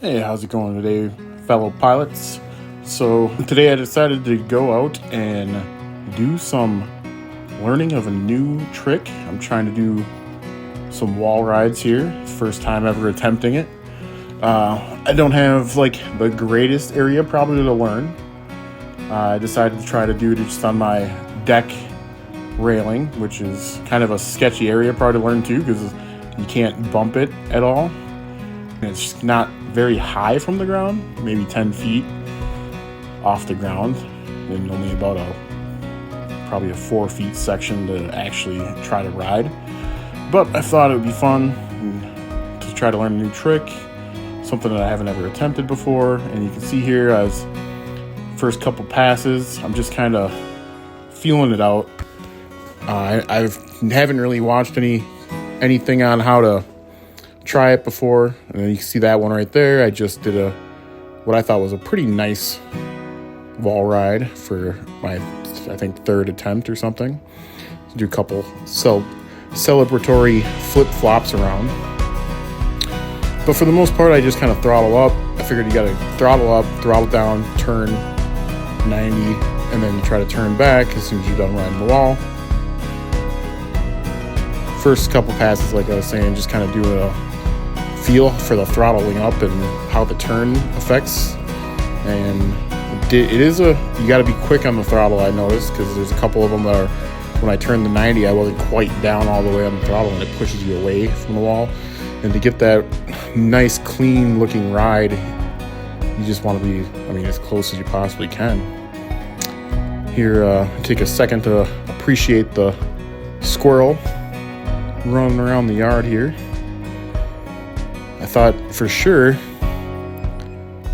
Hey, how's it going today, fellow pilots? So today I decided to go out and do some learning of a new trick. I'm trying to do some wall rides here. First time ever attempting it. I don't have like the greatest area probably to learn. I decided to try to do it just on my deck railing, which is kind of a sketchy area probably to learn too because you can't bump it at all. It's not very high from the ground, maybe 10 feet off the ground, and only about probably a 4 feet section to actually try to ride. But I thought it would be fun to try to learn a new trick, something that I haven't ever attempted before. And you can see here as first couple passes, I'm just kind of feeling it out. I haven't really watched anything on how to try it before, and then you can see that one right there. I just did what I thought was a pretty nice wall ride for my, I think, third attempt or something. Do a couple celebratory flip-flops around. But for the most part, I just kind of throttle up. I figured you gotta throttle up, throttle down, turn 90, and then you try to turn back as soon as you're done riding the wall. First couple passes, like I was saying, just kind of do a feel for the throttling up and how the turn affects. And you got to be quick on the throttle, I noticed, because there's a couple of them that are, when I turned the 90, I wasn't quite down all the way on the throttle, and it pushes you away from the wall. And to get that nice, clean looking ride, you just want to be, as close as you possibly can. Here, take a second to appreciate the squirrel running around the yard here. I thought for sure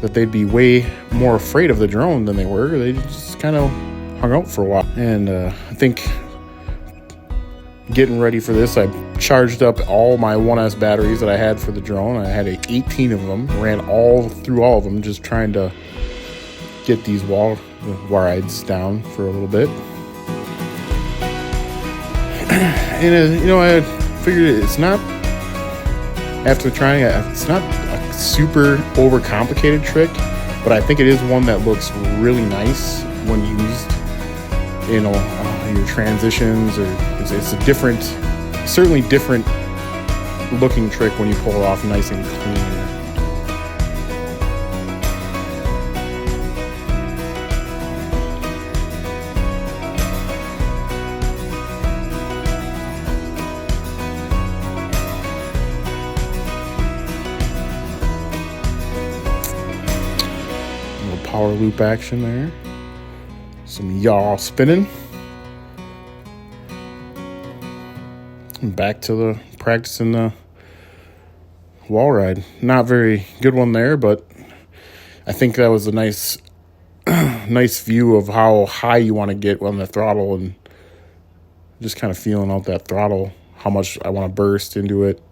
that they'd be way more afraid of the drone than they were. They just kind of hung out for a while. And I think getting ready for this, I charged up all my 1S batteries that I had for the drone. I had 18 of them, ran through all of them, just trying to get these wall rides down for a little bit. And I figured it's not, after trying it, it's not a super overcomplicated trick, but I think it is one that looks really nice when used in your transitions, or it's a certainly different looking trick when you pull it off nice and clean. Power loop action there. Some yaw spinning. And back to the practicing the wall ride. Not very good one there, but I think that was a nice view of how high you want to get on the throttle, and just kind of feeling out that throttle, how much I want to burst into it.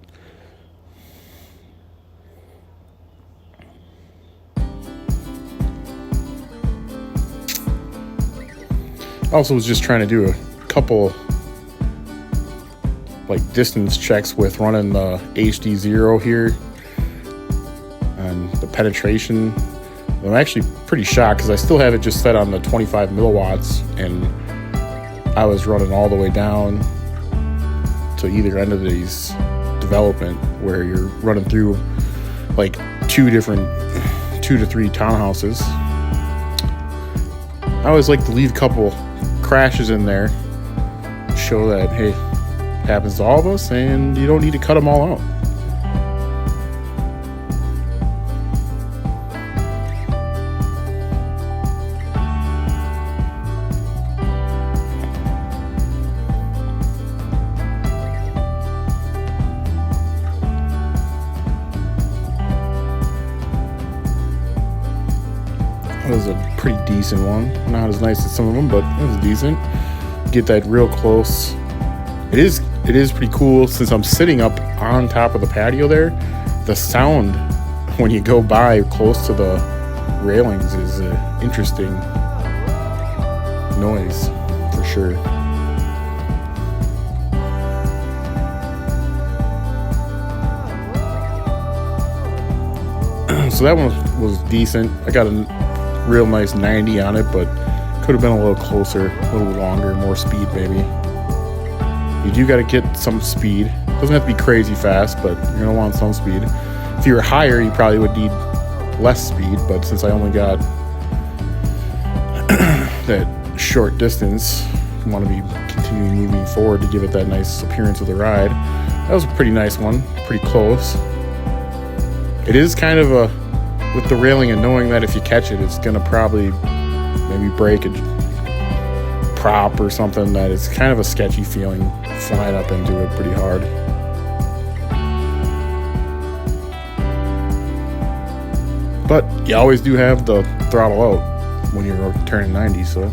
Also was just trying to do a couple distance checks with running the HD0 here and the penetration. I'm actually pretty shocked because I still have it just set on the 25 milliwatts, and I was running all the way down to either end of these development where you're running through 2 to 3 townhouses. I always like to leave a couple crashes in there, show that, hey, it happens to all of us, and you don't need to cut them all out. It was a pretty decent one. Not as nice as some of them, but it was decent. Get that real close. It is pretty cool since I'm sitting up on top of the patio there. The sound when you go by close to the railings is an interesting noise for sure. So that one was decent. I got a real nice 90 on it, but could have been a little closer, a little longer, more speed maybe. You do got to get some speed. Doesn't have to be crazy fast, but you're gonna want some speed. If you were higher, you probably would need less speed, but since I only got that short distance, I want to be continuing moving forward to give it that nice appearance of the ride. That was a pretty nice one, pretty close. It is kind of a, with the railing and knowing that if you catch it, it's gonna probably maybe break a prop or something, that it's kind of a sketchy feeling flying up into it pretty hard. But you always do have the throttle out when you're turning 90, so.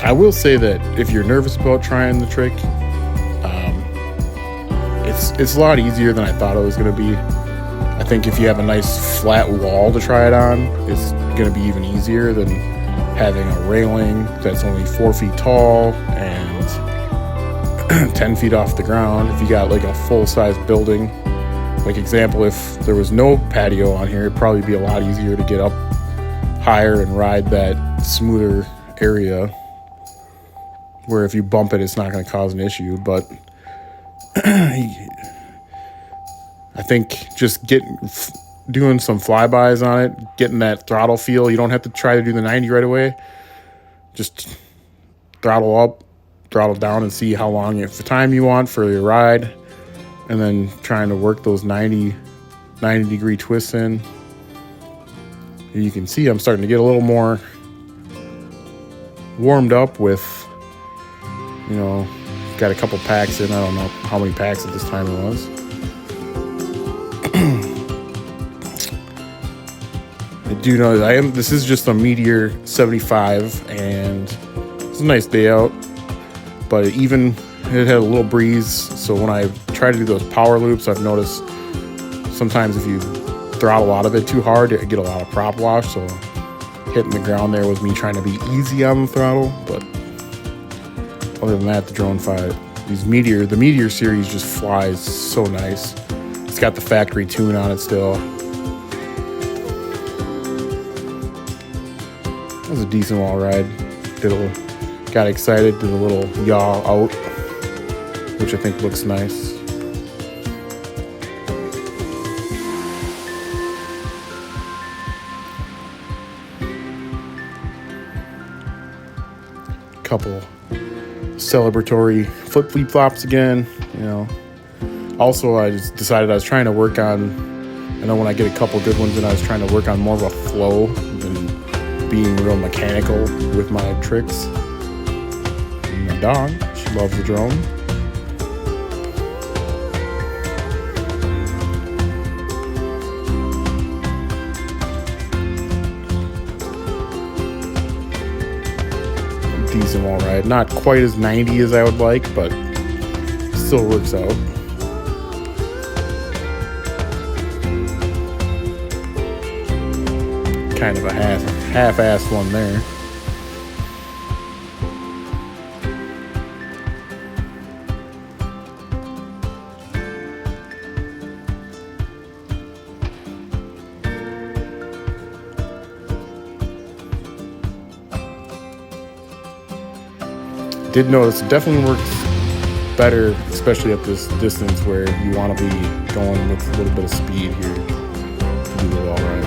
I will say that if you're nervous about trying the trick, it's a lot easier than I thought it was going to be. I think if you have a nice flat wall to try it on, it's going to be even easier than having a railing that's only 4 feet tall and 10 feet off the ground. If you got like a full-size building, like example, if there was no patio on here, it'd probably be a lot easier to get up higher and ride that smoother area, where if you bump it, it's not going to cause an issue. But I think just doing some flybys on it, getting that throttle feel. You don't have to try to do the 90 right away. Just throttle up, throttle down, and see how long, if the time you want for your ride, and then trying to work those 90 degree twists in. And you can see I'm starting to get a little more warmed up with, you know, got a couple packs in. I don't know how many packs at this time it was. I do know that this is just a Meteor 75, and it's a nice day out, but it had a little breeze. So when I try to do those power loops, I've noticed sometimes if you throttle out of it too hard, you get a lot of prop wash. So hitting the ground there was me trying to be easy on the throttle, but other than that, the Drone 5, the Meteor series just flies so nice. It's got the factory tune on it still. It was a decent wall ride. Got excited, did a little yaw out, which I think looks nice. Couple celebratory flip flops again, you know. Also, I just decided I was trying to work on, I know when I get a couple good ones, and I was trying to work on more of a flow than being real mechanical with my tricks. And my dog, she loves the drone. Decent wall ride. Not quite as 90 as I would like, but still works out. Kind of a half-assed one there. Did notice it definitely works better, especially at this distance where you want to be going with a little bit of speed here to do the wall ride.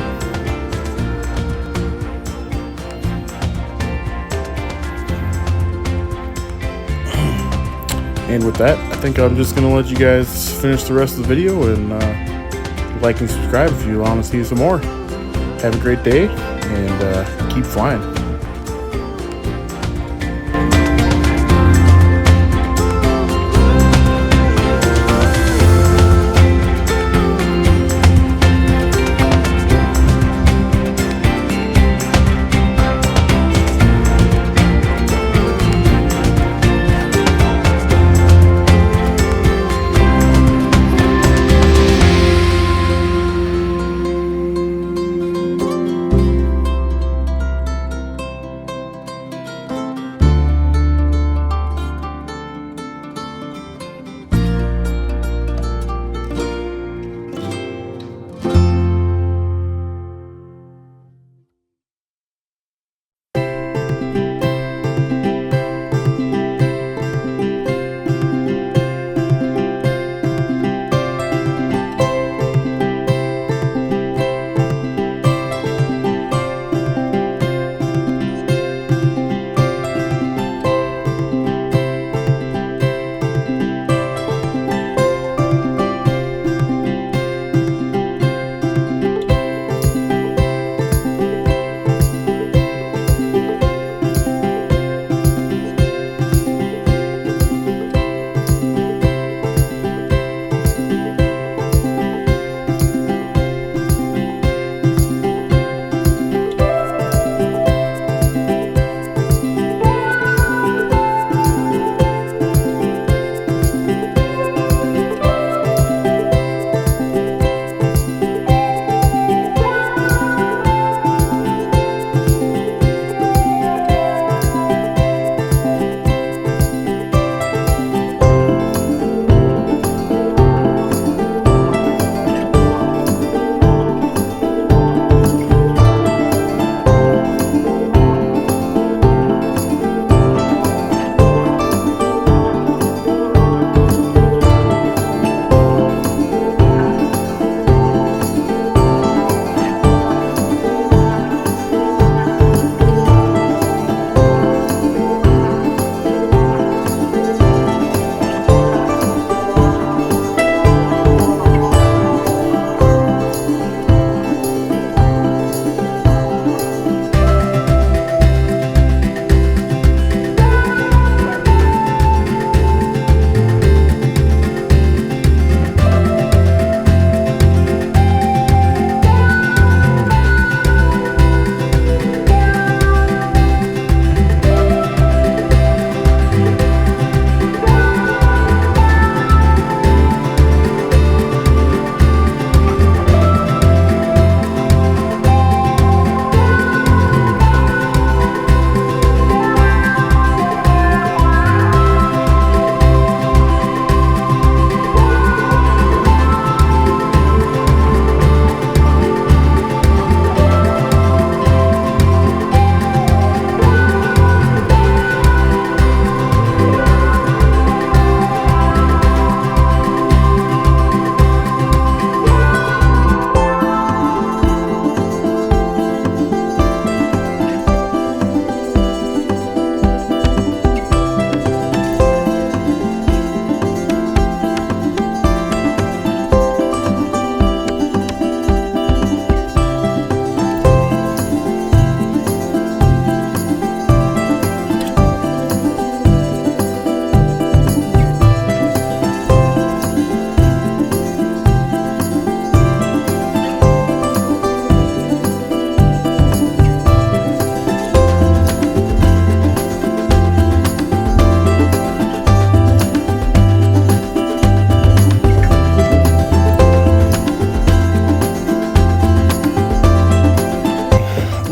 And with that, I think I'm just going to let you guys finish the rest of the video, and like and subscribe if you want to see some more. Have a great day, and keep flying.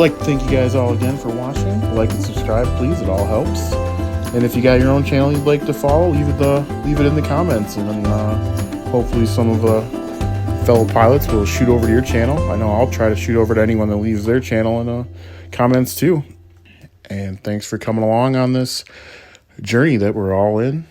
like to thank you guys all again for watching. Like and subscribe, please. It all helps. And if you got your own channel you'd like to follow, leave it in the comments, and then hopefully some of the fellow pilots will shoot over to your channel. I know I'll try to shoot over to anyone that leaves their channel in the comments too. And thanks for coming along on this journey that we're all in.